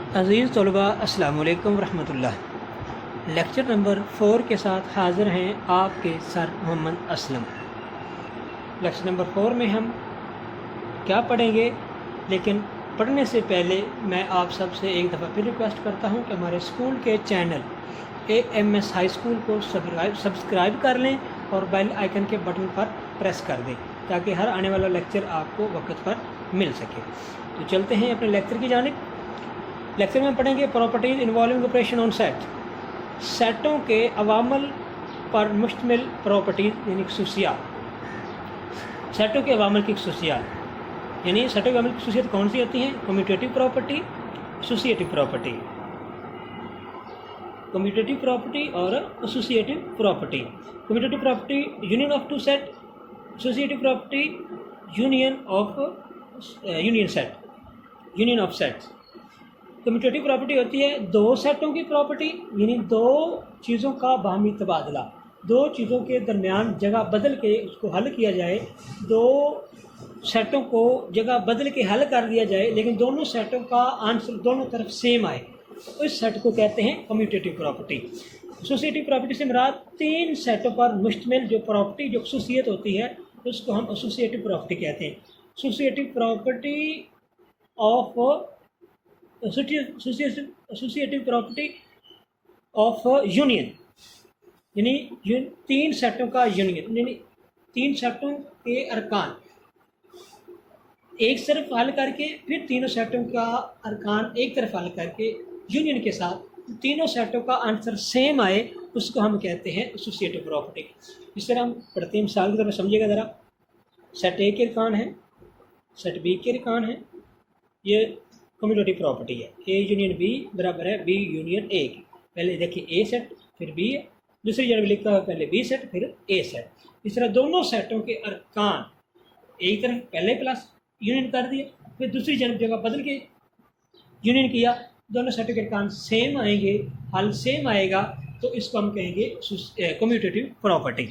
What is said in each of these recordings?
अज़ीज़ तलबा अस्सलाम वालेकुम रहमतुल्लाह। लेक्चर नंबर 4 के साथ हाज़िर हैं आपके sir Mohammad Aslam. Lecture number 4 में हम क्या पढ़ेंगे, लेकिन पढ़ने से पहले मैं आप सबसे एक दफ़ा फिर रिक्वेस्ट करता हूं कि हमारे स्कूल के चैनल AMS हाई स्कूल को सब्सक्राइब कर लें और बेल आइकन के बटन पर प्रेस कर दें ताकि हर आने वाला लेक्चर आपको वक्त पर मिल सके। तो चलते हैं अपने लेक्चर की जानिब। लेक्चर में पढ़ेंगे properties involving operation on set. सेटों के अवामल पर मुश्तमिल प्रॉपर्टीज़ यानी खसूसियात। सेटों के अवामल की खसूसियात यानी सेटों के अवामल की खसूसियात कौन सी होती हैं? Commutative property, associative property. Commutative property और associative property. Commutative property union of two set, associative property union of sets. Commutative property होती है दो सेटों की प्रॉपर्टी, यानी दो चीज़ों का बाहमी तबादला, दो चीज़ों के दरमियान जगह बदल के उसको हल किया जाए, दो सेटों को जगह बदल के हल कर दिया जाए लेकिन दोनों सेटों का आंसर दोनों तरफ सेम आए, तो इस सेट को कहते हैं कम्यूटेटिव प्रॉपर्टी। एसोसिएटिव प्रॉपर्टी से मुराद तीन सेटों पर मुश्तमिल जो प्रॉपर्टी जो खसूसियत होती है उसको हम एसोसिएटिव प्रॉपर्टी कहते हैं। Associative property of associative property of union यानी तीन सेटों का यूनियन, यानी तीन सेटों के अरकान एक तरफ हल करके फिर तीनों सेटों का अरकान एक तरफ हल करके यूनियन के साथ तीनों सेटों का आंसर सेम आए, उसको हम कहते हैं एसोसिएटिव प्रॉपर्टी। इस तरह हम पढ़ते हैं, मिसाल की तरह समझिएगा ज़रा। सेट ए के अरकान है, सेट बी के अरकान है, ये कम्यूटेटिव प्रॉपर्टी है। ए यूनियन बी बराबर है बी यूनियन ए की। पहले देखिए ए सेट फिर बी है, दूसरी जगह लिखा है पहले बी सेट फिर ए सेट। इस तरह दोनों सेटों के अरकान एक तरफ पहले प्लस यूनियन कर दिए, फिर दूसरी जगह बदल के यूनियन किया, दोनों सेटों के अरकान सेम आएंगे, हल सेम आएगा, तो इसको हम कहेंगे कम्यूटेटिव प्रॉपर्टी।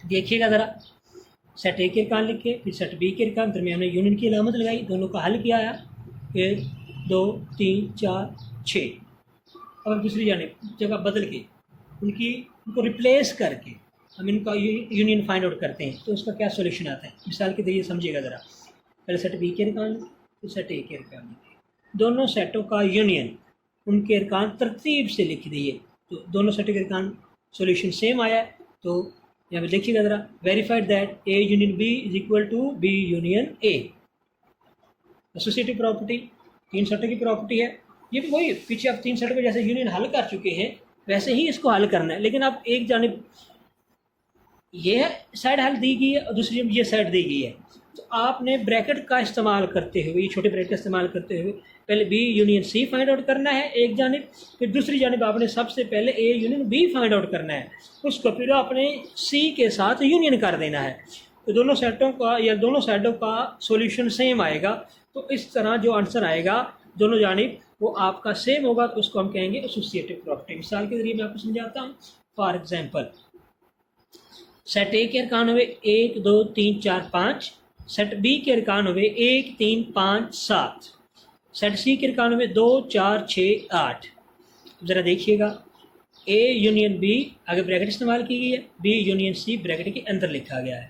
देखिएगा ज़रा, सेट ए के अरकान लिखे फिर सेट बी के अरकान, दरमियान में यूनियन की अलामत लगाई, दोनों का हल किया है 1 2 3 4 6। अब दूसरी जगह बदल के उनको रिप्लेस करके हम इनका यूनियन फाइंड आउट करते हैं, तो उसका क्या सॉल्यूशन आता है। मिसाल के जरिए समझिएगा ज़रा। पहले सेट बी के अरकान फिर सेट ए के अरकान, दोनों सेटों का यूनियन उनके अरकान तरतीब से लिख दिए, तो दोनों सेटों के अरकान सॉल्यूशन सेम आया है। तो यहाँ पे देखिएगा ज़रा, verified that A union B is equal to B union A. Associative property तीन सेटों की प्रॉपर्टी है, ये भी वही पीछे आप तीन सेटों को जैसे यूनियन हल कर चुके हैं वैसे ही इसको हल करना है, लेकिन आप एक जानिब ये साइड हल दी गई है और दूसरी जब ये साइड दी गई है, तो आपने ब्रैकेट का इस्तेमाल करते हुए, ये छोटे ब्रैकेट का इस्तेमाल करते हुए पहले B union C find out करना है एक जानिब, फिर दूसरी जानिब आपने सबसे पहले A union B find out करना है, उसको फिर आपने सी के साथ यूनियन कर देना है, तो दोनों सेटों का या दोनों साइडों का सॉल्यूशन सेम आएगा। तो इस तरह जो आंसर आएगा दोनों जानिब वो आपका सेम होगा, तो उसको हम कहेंगे एसोसिएटिव प्रॉपर्टी। मिसाल के जरिए मैं आपको समझाता हूँ। फॉर एग्जांपल, सेट ए के अरकान हुए 1 2 3 4 5, सेट बी के अरकान हुए 1 3 5 7, सेट सी के अरकान हुए 2 4 6 8। ज़रा देखिएगा, ए यूनियन बी आगे ब्रैकेट इस्तेमाल की गई है, बी यूनियन सी ब्रैकेट के अंदर लिखा गया है,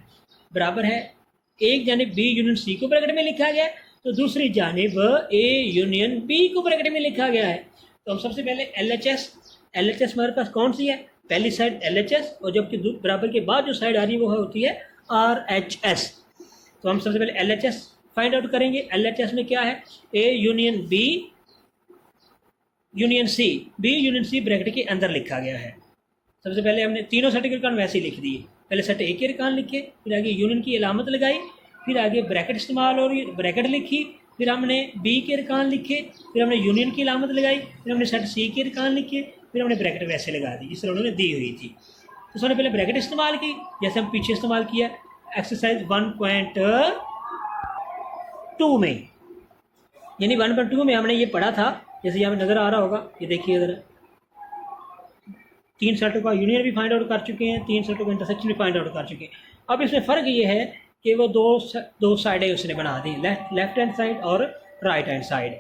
बराबर है एक जानिब बी यूनियन सी को ब्रैकेट में लिखा गया है, तो दूसरी जानिब ए यूनियन बी को ब्रैकेट में लिखा गया है। तो हम सबसे पहले LHS हमारे पास कौन सी है? पहली साइड LHS, और जबकि बराबर के बाद जो साइड आ रही है वो होती है RHS। तो हम सबसे पहले LHS फाइंड आउट करेंगे। LHS में क्या है? A union B union C, B union C bracket के अंदर लिखा गया है। सबसे पहले हमने तीनों सेट के अरकान वैसे ही लिख दिए, पहले सेट ए के अरकान लिखे, फिर आगे यूनियन की अलामत लगाई, फिर आगे ब्रैकेट इस्तेमाल हो रही ब्रैकेट लिखी, फिर हमने बी के अरकान लिखे, फिर हमने यूनियन की अलामत लगाई, फिर हमने सेट सी के अरकान लिखे, फिर हमने ब्रैकेट वैसे लगा दी जिस तरह उन्होंने दी हुई थी। तो उसने पहले ब्रैकेट इस्तेमाल की जैसे हम पीछे इस्तेमाल किया एक्सरसाइज 1.2 में, यानी 1.2 में हमने ये पढ़ा था, जैसे यहाँ नज़र आ रहा होगा। ये देखिए ज़रा, तीन सेटों का यूनियन भी फाइंड आउट कर चुके हैं, तीन सेटों का इंटरसेक्शन भी फाइंड आउट कर चुके हैं। अब इसमें फ़र्क ये है कि वो दो साइडें उसने बना दी, लेफ्ट हैंड साइड और राइट हैंड साइड।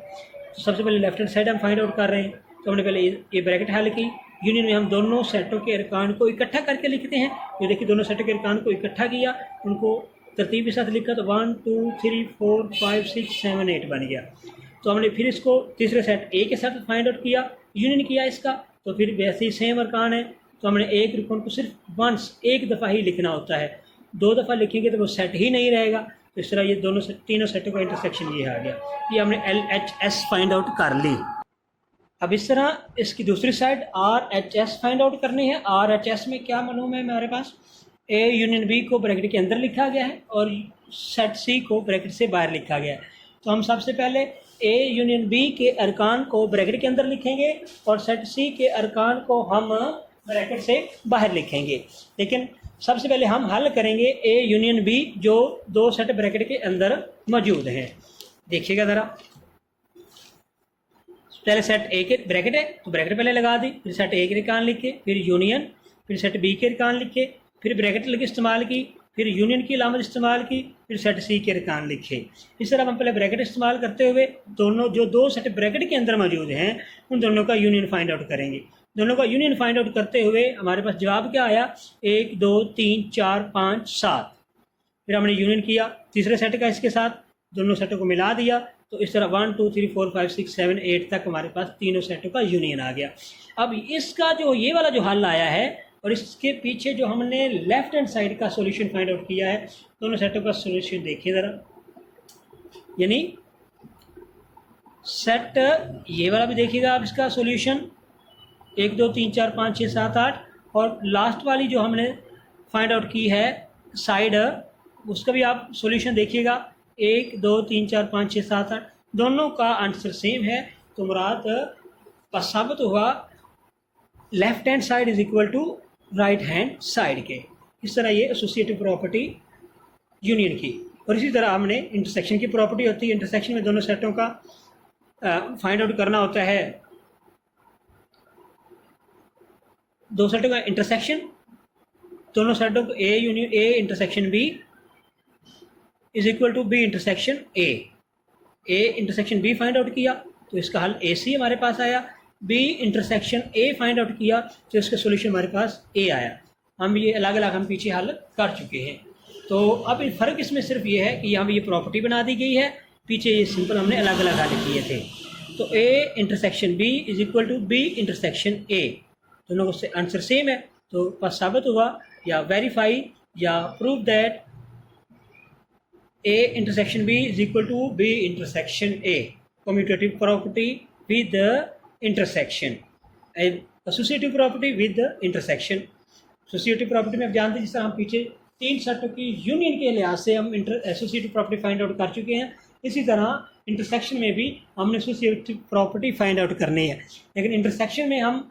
तो सबसे पहले लेफ्ट हैंड साइड हम फाइंड आउट कर रहे हैं। तो हमने पहले ये ब्रैकेट हल की, यूनियन में हम दोनों सेटों के अरकान को इकट्ठा करके लिखते हैं। ये देखिए दोनों सेटों के अरकान को इकट्ठा किया, उनको तरतीब के साथ लिखा, तो 1 2 3 4 5 6 7 8 बन गया। तो हमने फिर इसको तीसरे सेट ए के साथ फाइंड आउट किया, यूनियन किया इसका, तो फिर वैसे ही सेम अरकान है। तो हमने एक रुकन को सिर्फ वंस एक दफ़ा ही लिखना होता है, 2 दफ़ा लिखेंगे तो वो सेट ही नहीं रहेगा। तो इस तरह ये दोनों तीनों सेटों का इंटरसेक्शन ये आ गया। ये हमने LHS फाइंड आउट कर ली। अब इस तरह इसकी दूसरी साइड RHS फाइंड आउट करनी है। RHS में क्या मालूम है हमारे पास, A यूनियन B को ब्रैकेट के अंदर लिखा गया है और सेट C को ब्रैकेट से बाहर लिखा गया है। तो हम सबसे पहले A यूनियन B के अरकान को ब्रैकेट के अंदर लिखेंगे और सेट C के अरकान को हम ब्रैकेट से बाहर लिखेंगे। लेकिन सबसे पहले हम हल करेंगे A यूनियन B जो दो सेट ब्रैकेट के अंदर मौजूद हैं। देखिएगा ज़रा, पहले सेट A के ब्रैकेट है तो ब्रैकेट पहले लगा दी, फिर सेट A के अरकान लिखे, फिर यूनियन, फिर सेट B के अरकान लिखे, फिर ब्रैकेट लगी इस्तेमाल की, फिर यूनियन की अलामत इस्तेमाल की, फिर सेट C के अरकान लिखे। इस तरह हम पहले ब्रैकेट इस्तेमाल करते हुए दोनों जो दो सेट ब्रैकेट के अंदर मौजूद हैं उन दोनों का यूनियन फाइंड आउट करेंगे। दोनों का यूनियन फाइंड आउट करते हुए हमारे पास जवाब क्या आया, 1 2 3 4 5 7। फिर हमने यूनियन किया तीसरे सेट का इसके साथ, दोनों सेटों को मिला दिया, तो इस तरह 1 2 3 4 5 6 7 8 तक हमारे पास तीनों सेटों का यूनियन आ गया। अब इसका जो ये वाला जो हल आया है और इसके पीछे जो हमने लेफ्ट हैंड साइड का सॉल्यूशन फाइंड आउट किया है, दोनों सेटों का सॉल्यूशन देखिए ज़रा। यानी सेट ये वाला भी देखिएगा आप, इसका सॉल्यूशन 1 2 3 4 5 6 7 8, और लास्ट वाली जो हमने फाइंड आउट की है साइड, उसका भी आप सॉल्यूशन देखिएगा, 1 2 3 4 5 6 7 8, दोनों का आंसर सेम है। तो मुराद बस साबित हुआ left hand side is equal to right hand side के। इस तरह ये एसोसिएटिव प्रॉपर्टी यूनियन की। और इसी तरह हमने इंटरसेक्शन की प्रॉपर्टी होती है, इंटरसेक्शन में दोनों सेटों का फाइंड आउट करना होता है, दो सेटों का इंटरसेक्शन, दोनों सेटों को A union A intersection B is equal to B intersection A। A intersection B find out किया तो इसका हल AC हमारे पास आया, B intersection A find out किया तो इसका सोल्यूशन हमारे पास A आया। हम ये अलग अलग हम पीछे हल कर चुके हैं। तो अब फ़र्क इसमें सिर्फ ये है कि यहाँ भी ये प्रॉपर्टी बना दी गई है, पीछे ये सिंपल हमने अलग अलग हल किए थे। तो A intersection B is equal to B intersection A, दोनों का आंसर सेम है। तो बस साबित हुआ या वेरीफाई या prove that A intersection B is equal to B intersection A, commutative property with the intersection, associative property with the intersection. Associative property में आप जानते हैं जिस तरह हम पीछे तीन सेटों की यूनियन के लिहाज से हम एसोसिएटिव प्रॉपर्टी फाइंड आउट कर चुके हैं, इसी तरह इंटरसेक्शन में भी हमने एसोसिएटिव प्रॉपर्टी फाइंड आउट करनी है। लेकिन इंटरसेक्शन में हम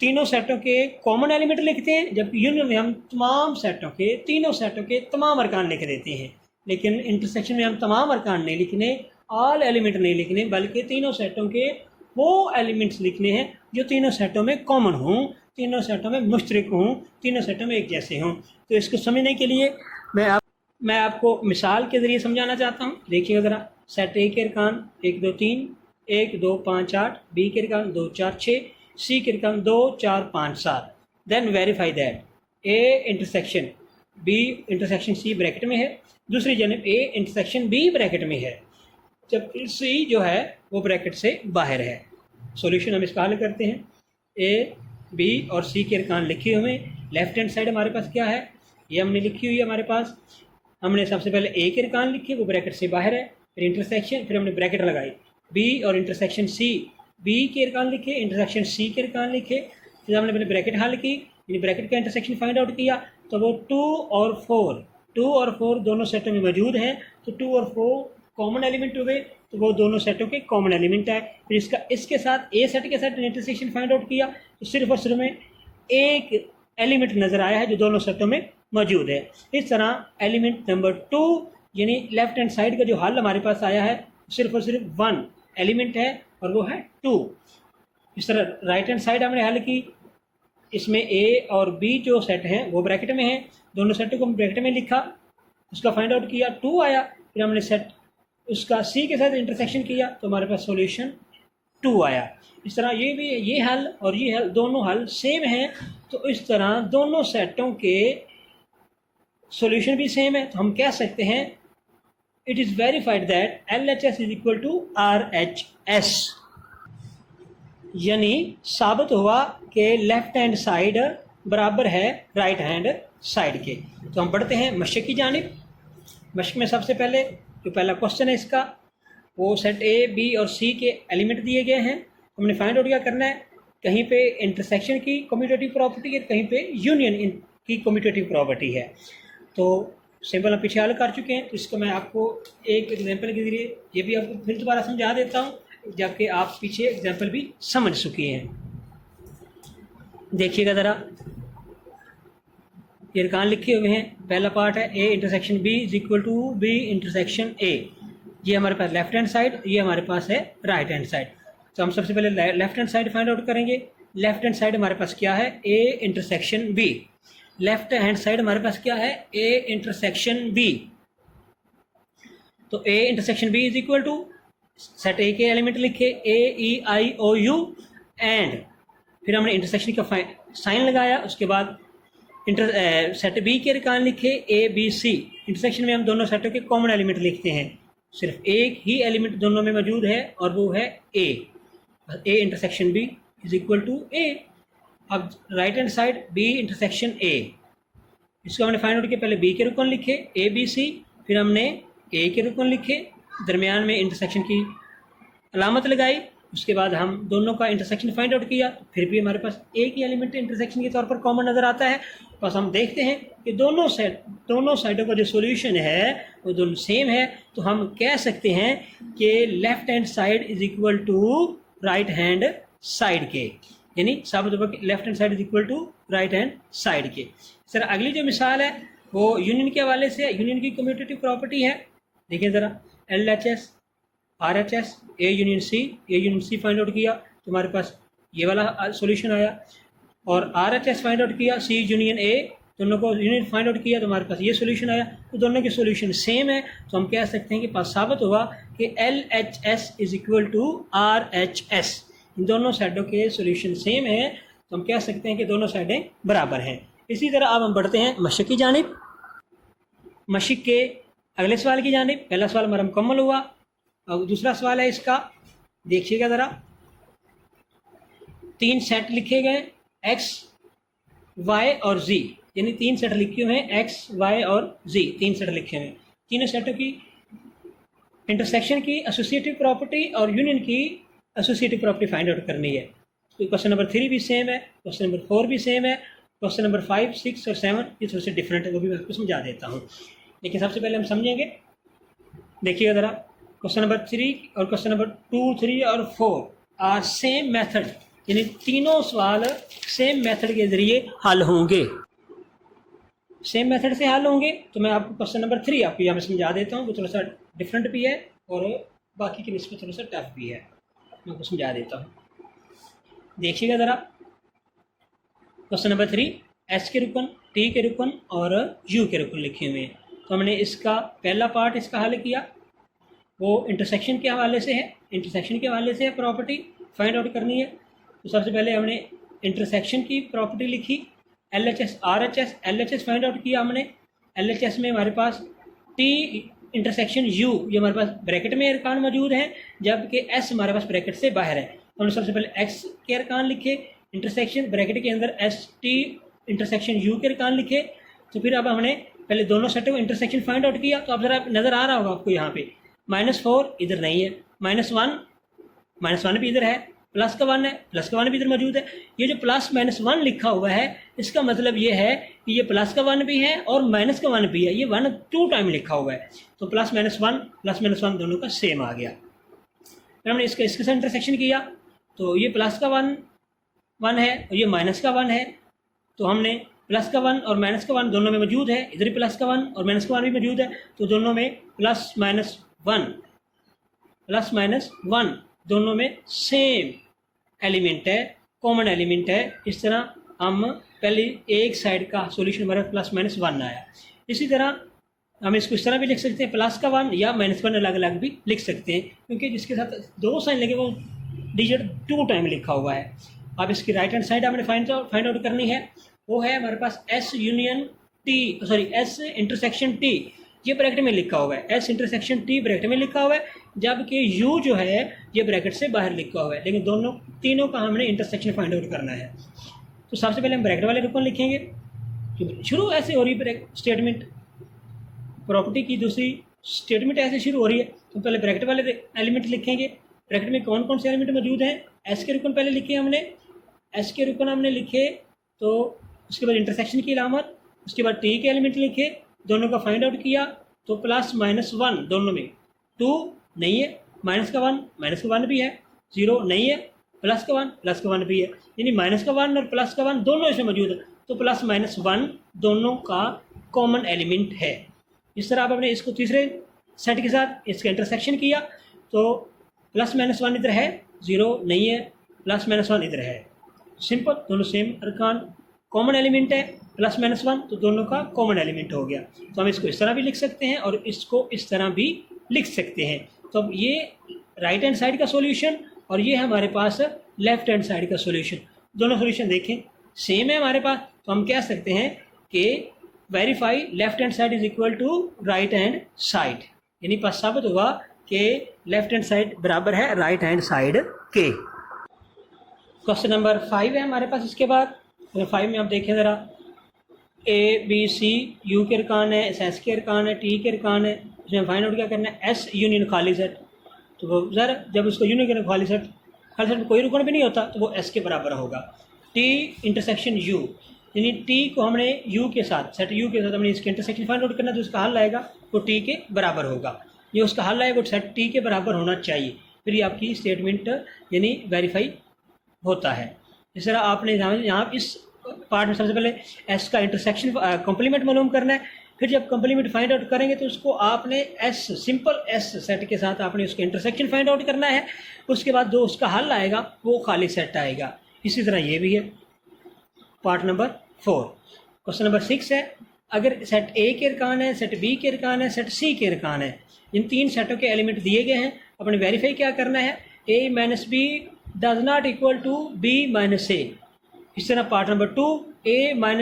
तीनों सेटों के कॉमन एलिमेंट लिखते हैं, जबकि यूनियन में हम तमाम सेटों के तीनों सेटों के तमाम अरकान लिख देते हैं। लेकिन इंटरसेक्शन में हम तमाम अरकान नहीं लिखने, ऑल एलिमेंट नहीं लिखने, बल्कि तीनों सेटों के वो एलिमेंट्स लिखने हैं जो तीनों सेटों में कॉमन हों, तीनों सेटों में मुश्तरक हों, तीनों सेटों में एक जैसे हों। तो इसको समझने के लिए मैं आपको मिसाल के ज़रिए समझाना चाहता हूँ। देखिए ज़रा, सेट A के अरकान 1 2 3 1 2 5 8, B के अरकान 2 4 6, C के अरकान 2 4 5 7। Then verify that A intersection B intersection C bracket में है, दूसरी जानब A इंटरसेक्शन B ब्रैकेट में है, जबकि C जो है वो ब्रैकेट से बाहर है। सॉल्यूशन हम इसका हल करते हैं। A B और C के अरकान लिखे हुए, लेफ्ट हैंड साइड हमारे पास क्या है, ये हमने लिखी हुई है हमारे पास। हमने सबसे पहले A के अरकान लिखे, वो ब्रैकेट से बाहर है, फिर इंटरसेक्शन, फिर हमने ब्रैकेट लगाई, B और इंटरसेक्शन C, B के अरकान लिखे, इंटरसेक्शन C के अरकान लिखे, फिर हमने पहले ब्रैकेट हल की, यानी ब्रैकेट का इंटरसेक्शन फाइंड आउट किया, तो वो 2 और 4 दोनों सेटों में मौजूद हैं, तो 2 और 4 कॉमन एलिमेंट हुए, तो वो दोनों सेटों के कॉमन एलिमेंट है। फिर इसके साथ A सेट के साथ इंटरसेक्शन फाइंड आउट किया, तो सिर्फ और सिर्फ में एक एलिमेंट नज़र आया है जो दोनों सेटों में मौजूद है। इस तरह एलिमेंट नंबर 2 यानी लेफ्ट हैंड साइड का जो हल हमारे पास आया है सिर्फ और सिर्फ 1 एलिमेंट है और वो है 2। इस तरह राइट हैंड साइड हमने हल की, इसमें A और B जो सेट हैं वो ब्रैकेट में हैं, दोनों सेटों को ब्रैकेट में लिखा, उसका फाइंड आउट किया, 2 आया। फिर हमने सेट उसका सी के साथ इंटरसेक्शन किया तो हमारे पास सॉल्यूशन 2 आया। इस तरह ये भी, ये हल और ये हल दोनों हल सेम हैं, तो इस तरह दोनों सेटों के सॉल्यूशन भी सेम है। तो हम कह सकते हैं it is verified that LHS is equal to RHS, यानी साबित हुआ कि लेफ्ट हैंड साइड बराबर है राइट हैंड साइड के। तो हम बढ़ते हैं मशक की जानिब। मशक में सबसे पहले जो पहला क्वेश्चन है इसका, वो सेट ए बी और सी के एलिमेंट दिए गए हैं। हमने फाइंड आउट क्या करना है, कहीं पे इंटरसेक्शन की कम्यूटेटिव प्रॉपर्टी है, कहीं पे यूनियन की कम्यूटेटिव प्रॉपर्टी है। तो सिंपल हम पीछे हल कर चुके हैं, तो इसको मैं आपको एक एग्जांपल के जरिए ये भी आपको फिर दोबारा समझा देता हूँ, जबकि आप पीछे एग्जांपल भी समझ चुके हैं। देखिएगा ज़रा, ये अरकान लिखे हुए हैं। पहला पार्ट है A intersection B is equal to B intersection A. ये हमारे पास लेफ्ट हैंड साइड, ये हमारे पास है राइट हैंड साइड। तो हम सबसे पहले left hand side find out करेंगे। लेफ्ट हैंड साइड हमारे पास क्या है, A intersection B. Left hand side हमारे पास क्या है, ए इंटरसेक्शन बी। तो A intersection B is equal to, set A के एलिमेंट लिखे ए ई आई ओ यू, एंड फिर हमने इंटरसेक्शन का साइन लगाया। उसके बाद सेट बी के अरकान लिखे ए बी सी। इंटरसेक्शन में हम दोनों सेटों के कॉमन एलिमेंट लिखते हैं, सिर्फ एक ही एलिमेंट दोनों में मौजूद है और वो है A. A intersection B is equal to A. अब right hand side B intersection A, इसको हमने फाइंड आउट किया। पहले बी के रुकन लिखे ए बी सी, फिर हमने ए के रुकन लिखे, दरमियान में इंटरसेक्शन की अलामत लगाई। उसके बाद हम दोनों का इंटरसेक्शन फाइंड आउट किया, फिर भी हमारे पास एक ही एलिमेंट इंटरसेक्शन के तौर पर कॉमन नज़र आता है। बस हम देखते हैं कि दोनों साइडों का जो सॉल्यूशन है वो दोनों सेम है। तो हम कह सकते हैं कि left hand side is equal to right hand side के, यानी साबित होगा कि left hand side is equal to right hand side के। सर अगली जो मिसाल है वो यूनियन के हवाले से, यूनियन की कम्यूटेटिव प्रॉपर्टी है। देखिए ज़रा, LHS RHS A union C find out किया तो हमारे पास ये वाला सॉल्यूशन आया, और RHS फाइंड आउट किया सी यूनियन ए, दोनों को यूनियन फाइंड आउट किया तो हमारे पास ये सॉल्यूशन आया। तो दोनों के सॉल्यूशन सेम है, तो हम कह सकते हैं कि पास साबित हुआ कि LHS is equal to RHS। इन दोनों साइडों के सॉल्यूशन सेम है, तो हम कह सकते हैं कि दोनों साइडें बराबर हैं। इसी तरह अब हम बढ़ते हैं मशक की जानिब। मशक के अगले सवाल की जानिब। पहला सवाल हमारा मुकम्मल हुआ, अब दूसरा सवाल है इसका। देखिएगा ज़रा, 3 सेट लिखे गए x, y और z, यानी 3 सेट लिखे हुए हैं x, y और z, 3 सेट लिखे हुए हैं। तीनों सेटों की इंटरसेक्शन की एसोसिएटिव प्रॉपर्टी और यूनियन की एसोसिएटिव प्रॉपर्टी फाइंड आउट करनी है। तो क्वेश्चन नंबर 3 भी सेम है, क्वेश्चन नंबर 4 भी सेम है, क्वेश्चन नंबर 5, 6 और 7 ये थोड़े से डिफरेंट है, वो भी मैं आपको समझा देता हूँ। लेकिन सबसे पहले हम समझेंगे, देखिएगा ज़रा, क्वेश्चन नंबर 3 और क्वेश्चन नंबर 2, 3 और 4 आर सेम मेथड, यानी तीनों सवाल सेम मेथड के ज़रिए हल होंगे, सेम मेथड से हल होंगे। तो मैं आपको क्वेश्चन नंबर 3 आपको यहाँ में समझा देता हूँ, वो थोड़ा सा डिफरेंट भी है और बाकी की निस्बत थोड़ा सा टफ भी है, मैं आपको समझा देता हूँ। देखिएगा ज़रा, क्वेश्चन नंबर 3 एस के रुकन, टी के रुकन और यू के रुकन लिखे हुए हैं। तो हमने इसका पहला पार्ट इसका हल किया, वो इंटरसेक्शन के हवाले से है, इंटरसेक्शन के हवाले से प्रॉपर्टी फाइंड आउट करनी है। तो सबसे पहले हमने इंटरसेक्शन की प्रॉपर्टी लिखी, LHS RHS। LHS find out किया हमने। LHS में हमारे पास T इंटरसेक्शन U, ये हमारे पास ब्रैकेट में अरकान मौजूद हैं, जबकि S हमारे पास ब्रैकेट से बाहर है। हमने सबसे पहले X के अरकान लिखे, इंटरसेक्शन ब्रैकेट के अंदर ST इंटरसेक्शन U के अरकान लिखे। तो फिर अब हमने पहले दोनों सेटों को इंटरसेक्शन फाइंड आउट किया। तो अब ज़रा नज़र आ रहा होगा आपको यहाँ पे -4 इधर नहीं है, -1 भी इधर है, प्लस का 1 है, प्लस का 1 भी इधर मौजूद है। ये जो प्लस -1 लिखा हुआ है, इसका मतलब ये है कि ये प्लस का 1 भी है और माइनस का 1 भी है, ये 1 2 टाइम लिखा हुआ है। तो +-1 दोनों का सेम आ गया। फिर हमने इसके साथ इंटरसेक्शन किया, तो ये प्लस का 1 है और ये माइनस का 1 है। तो हमने प्लस का 1 और माइनस का 1 दोनों में मौजूद है, इधर भी प्लस का 1 और माइनस का 1 भी मौजूद है। तो दोनों में +-1 दोनों में सेम एलिमेंट है, कॉमन एलिमेंट है। इस तरह हम पहले एक साइड का सॉल्यूशन हमारा +-1 आया। इसी तरह हम इसको इस तरह भी लिख सकते हैं +1 या -1 अलग अलग भी लिख सकते हैं, क्योंकि जिसके साथ 2 साइन लगे वो डिजिट 2 टाइम लिखा हुआ है। अब इसकी राइट हैंड साइड हमने फाइंड आउट करनी है, वो है हमारे पास S union T, sorry S intersection T, ये ब्रैकेट में लिखा हुआ है, S इंटरसेक्शन T ब्रैकेट में लिखा हुआ है, जबकि U जो है ये ब्रैकेट से बाहर लिखा हुआ है, लेकिन तीनों का हमने इंटरसेक्शन फाइंड आउट करना है। तो सबसे पहले हम ब्रैकेट वाले रुकन लिखेंगे। शुरू ऐसे हो रही है स्टेटमेंट, प्रॉपर्टी की दूसरी स्टेटमेंट ऐसे शुरू हो रही है, तो पहले ब्रैकेट वाले एलिमेंट लिखेंगे। ब्रैकेट में कौन कौन से एलिमेंट मौजूद हैं? एस के रुकन पहले लिखे हमने, एस के रुकन हमने लिखे, तो उसके बाद इंटरसेक्शन की अलामत, उसके बाद टी के एलिमेंट लिखे, दोनों का फाइंड आउट किया, तो +-1 दोनों में, 2 नहीं है, -1 भी है, 0 नहीं है, +1 भी है, यानी -1 और +1 दोनों इसमें मौजूद है, तो +-1 दोनों का कॉमन एलिमेंट है। इस तरह आप अपने इसको तीसरे सेट के साथ इसका इंटरसेक्शन किया, तो +-1 इधर है, 0 नहीं है, +-1 इधर है, सिंपल, दोनों सेम अरकान, कॉमन एलिमेंट है, +-1 तो दोनों का कॉमन एलिमेंट हो गया। तो हम इसको इस तरह भी लिख सकते हैं और इसको इस तरह भी लिख सकते हैं। तो अब ये राइट हैंड साइड का सॉल्यूशन और ये है हमारे पास लेफ्ट हैंड साइड का सॉल्यूशन। दोनों सॉल्यूशन देखें सेम है हमारे पास, तो हम कह सकते हैं कि verify left hand side is equal to right hand side, यानी पास साबित हुआ कि लेफ्ट हैंड साइड बराबर है राइट हैंड साइड के। क्वेश्चन नंबर 5 है हमारे पास। इसके बाद 5 में आप देखें ज़रा, ABC U के अरकान है, S के अरकान है, T के अरकान है, इसमें फाइंड आउट क्या करना है? S यूनियन खाली सेट। तो वो ज़रा जब उसको यूनियन करना खाली सेट में कोई रुकन भी नहीं होता, तो वो S के बराबर होगा। T इंटरसेक्शन U, यानी T को हमने U के साथ, सेट U के साथ हमने इसके इंटरसेक्शन फाइंड आउट करना, तो उसका हल आएगा वो T के बराबर होगा। ये उसका हल आएगा वो सेट T के बराबर होना चाहिए, फिर ये आपकी स्टेटमेंट यानी वेरीफाई होता है। इस तरह आपने यहाँ इस पार्ट में सबसे पहले S का इंटरसेक्शन कॉम्प्लीमेंट मालूम करना है, फिर जब कॉम्प्लीमेंट फाइंड आउट करेंगे तो उसको आपने S सिंपल S सेट के साथ आपने उसका इंटरसेक्शन फाइंड आउट करना है, उसके बाद जो उसका हल आएगा वो खाली सेट आएगा। इसी तरह ये भी है पार्ट नंबर 4। क्वेश्चन नंबर 6 है, अगर सेट A के अरकान है, सेट B के अरकान है, सेट C के अरकान है, इन 3 सेटों के एलिमेंट दिए गए हैं, अपने वेरीफाई क्या करना है? A - B does not equal to B - A। इस तरह part number 2, A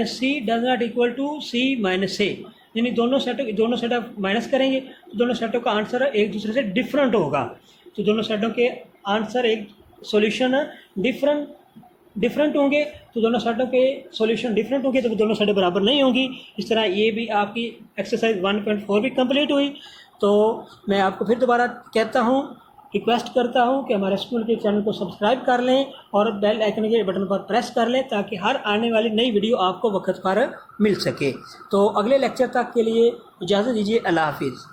- C does not equal to C - A, यानी दोनों सेट आप माइनस करेंगे तो दोनों सेटों का आंसर एक दूसरे से डिफरेंट होगा, तो दोनों सेटों के आंसर एक सॉल्यूशन डिफरेंट होंगे, तो दोनों सेटों के सॉल्यूशन डिफरेंट होंगे, तो दोनों सेटें बराबर नहीं होंगी। इस तरह ये भी आपकी एक्सरसाइज 1.4 भी कंप्लीट हुई। तो मैं आपको फिर दोबारा कहता हूँ, रिक्वेस्ट करता हूँ कि हमारे स्कूल के चैनल को सब्सक्राइब कर लें और बेल आइकन के बटन पर प्रेस कर लें, ताकि हर आने वाली नई वीडियो आपको वक्त पर मिल सके। तो अगले लेक्चर तक के लिए इजाज़त दीजिए। अल्लाह हाफिज़।